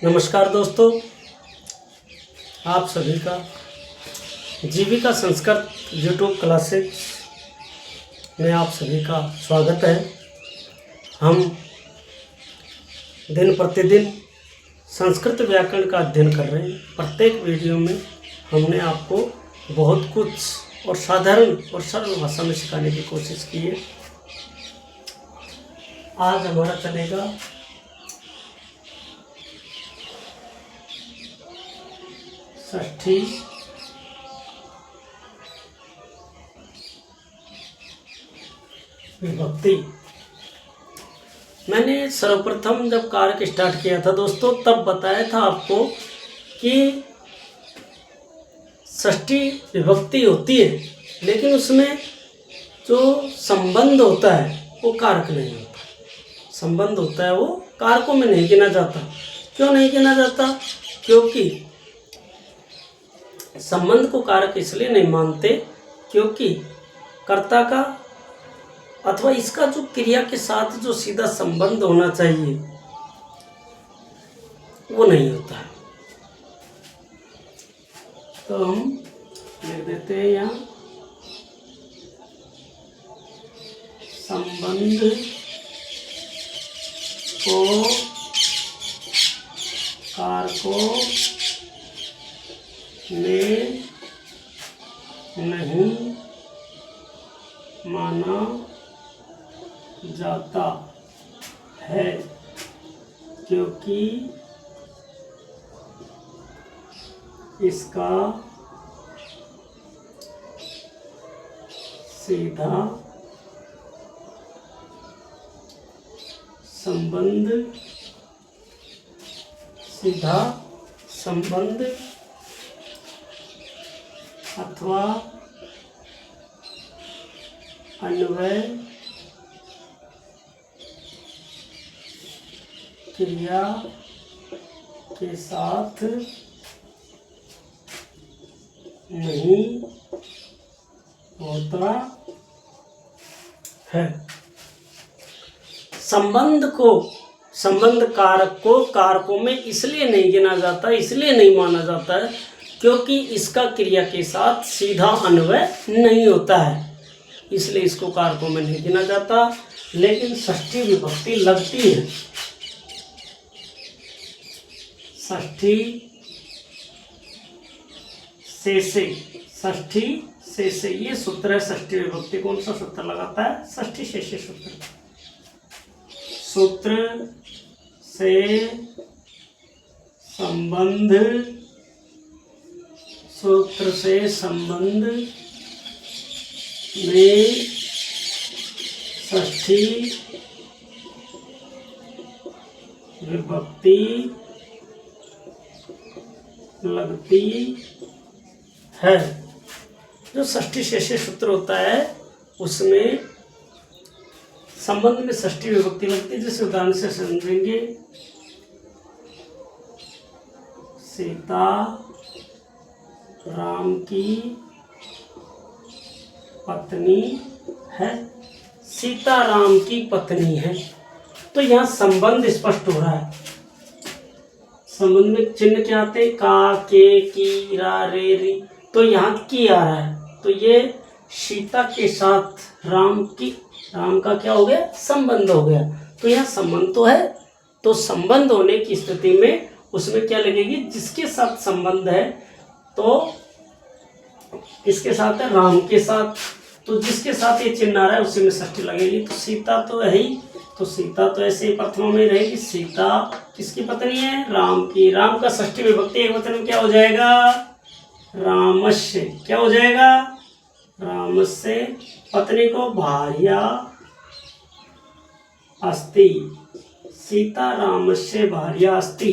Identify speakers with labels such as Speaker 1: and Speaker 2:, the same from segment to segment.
Speaker 1: नमस्कार दोस्तों, आप सभी का जीविका संस्कृत यूट्यूब क्लासेस में आप सभी का स्वागत है। हम दिन प्रतिदिन संस्कृत व्याकरण का अध्ययन कर रहे हैं। प्रत्येक वीडियो में हमने आपको बहुत कुछ और साधारण और सरल भाषा में सिखाने की कोशिश की है। आज हमारा चलेगा षष्ठी विभक्ति। मैंने सर्वप्रथम जब कार्य स्टार्ट किया था दोस्तों, तब बताया था आपको कि षष्ठी विभक्ति होती है, लेकिन उसमें जो संबंध होता है वो कारक नहीं होता। संबंध होता है वो कारकों में नहीं गिना जाता। क्यों नहीं गिना जाता? क्योंकि संबंध को कारक इसलिए नहीं मानते क्योंकि कर्ता का अथवा इसका जो क्रिया के साथ जो सीधा संबंध होना चाहिए वो नहीं होता है। तो हम लिख देते हैं यहाँ संबंध को कारकों में नहीं माना जाता है क्योंकि इसका सीधा संबंध अथवा अन्वय क्रिया के साथ नहीं होता है। संबंध कारक को कारकों में इसलिए नहीं गिना जाता, इसलिए नहीं माना जाता है क्योंकि इसका क्रिया के साथ सीधा अन्वय नहीं होता है, इसलिए इसको कारकों में नहीं गिना जाता। लेकिन षष्ठी विभक्ति लगती है। षष्ठी से ये सूत्र है। षष्ठी विभक्ति कौन सा सूत्र लगाता है? षष्ठी शेषे सूत्र से संबंध में षष्ठी विभक्ति लगती है। जो षष्ठी शेषे सूत्र होता है उसमें संबंध में षष्ठी विभक्ति लगती है। जैसे उदाहरण से समझेंगे, सीता राम की पत्नी है। सीता राम की पत्नी है, तो यहाँ संबंध स्पष्ट हो रहा है। संबंध में चिन्ह क्या आते? का, के, की, रा, रे, री। तो यहाँ की आ रहा है, तो ये सीता के साथ राम का क्या हो गया? संबंध हो गया। तो यहाँ संबंध तो है, तो संबंध होने की स्थिति में उसमें क्या लगेगी? जिसके साथ संबंध है, तो इसके साथ है राम के साथ, तो जिसके साथ ये चिन्ह आ रहा है उसी में षष्ठी लगेगी। तो सीता तो है ही, तो सीता तो ऐसे ही प्रथमा में रहेगी। सीता किसकी पत्नी है? राम की। राम का षष्ठी विभक्ति एक वचन में क्या हो जाएगा? रामस्य। क्या हो जाएगा? रामस्य। पत्नी को भार्या अस्ति। सीता रामस्य भार्या अस्ति।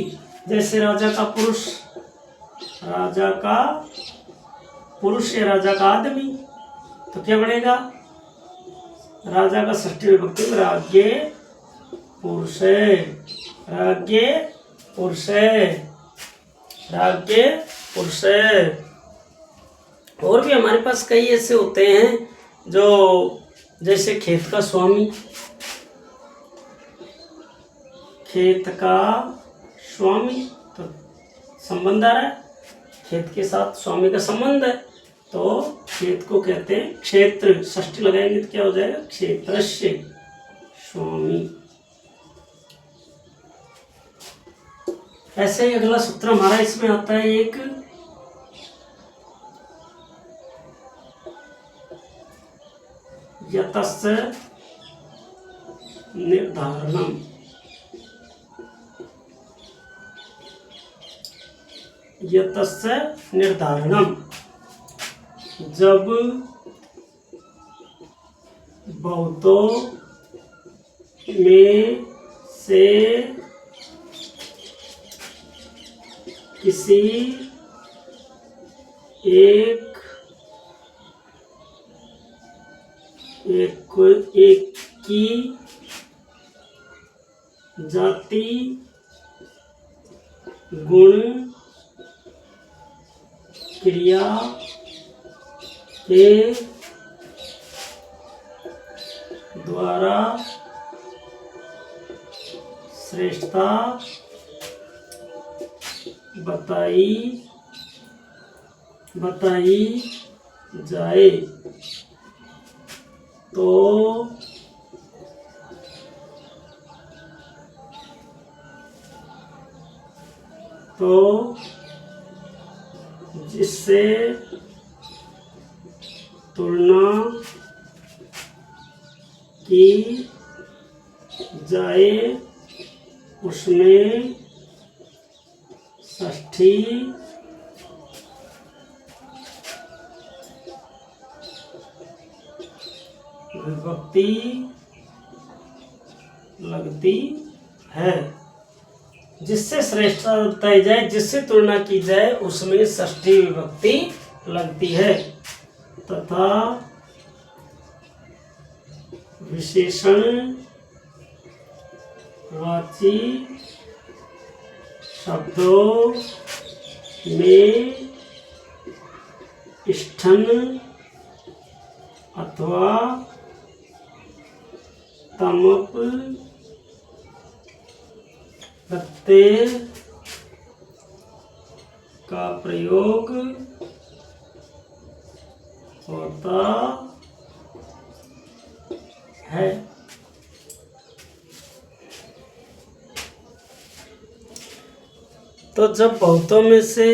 Speaker 1: जैसे राजा का पुरुष या राजा का आदमी, तो क्या बनेगा? राजा का षष्ठी विभक्ति में राज्ञे पुरुषे, राज्ञे पुरुषे। और भी हमारे पास कई ऐसे होते हैं जो जैसे खेत का स्वामी, खेत का स्वामी तो संबंध आ रहा है, खेत के साथ स्वामी का संबंध है, तो खेत को कहते हैं क्षेत्र। षष्ठी लगाएंगे तो क्या हो जाएगा, क्षेत्रस्य स्वामी। ऐसे ही अगला सूत्र हमारा इसमें आता है एक, यतस्य निर्धारणम। यतस्य निर्धारणम, जब बहुतों में से किसी एक की जाति गुण क्रिया के द्वारा श्रेष्ठता बताई जाए तो जिससे तुलना की जाए उसमें षष्ठी विभक्ति लगती है। जिससे श्रेष्ठता बताई जाए, जिससे तुलना की जाए, उसमें षष्ठी विभक्ति लगती है। तथा विशेषण वाची शब्दों में स्ठन अथवा तमप प्रत्यय का प्रयोग होता है। तो जब बहुतों में से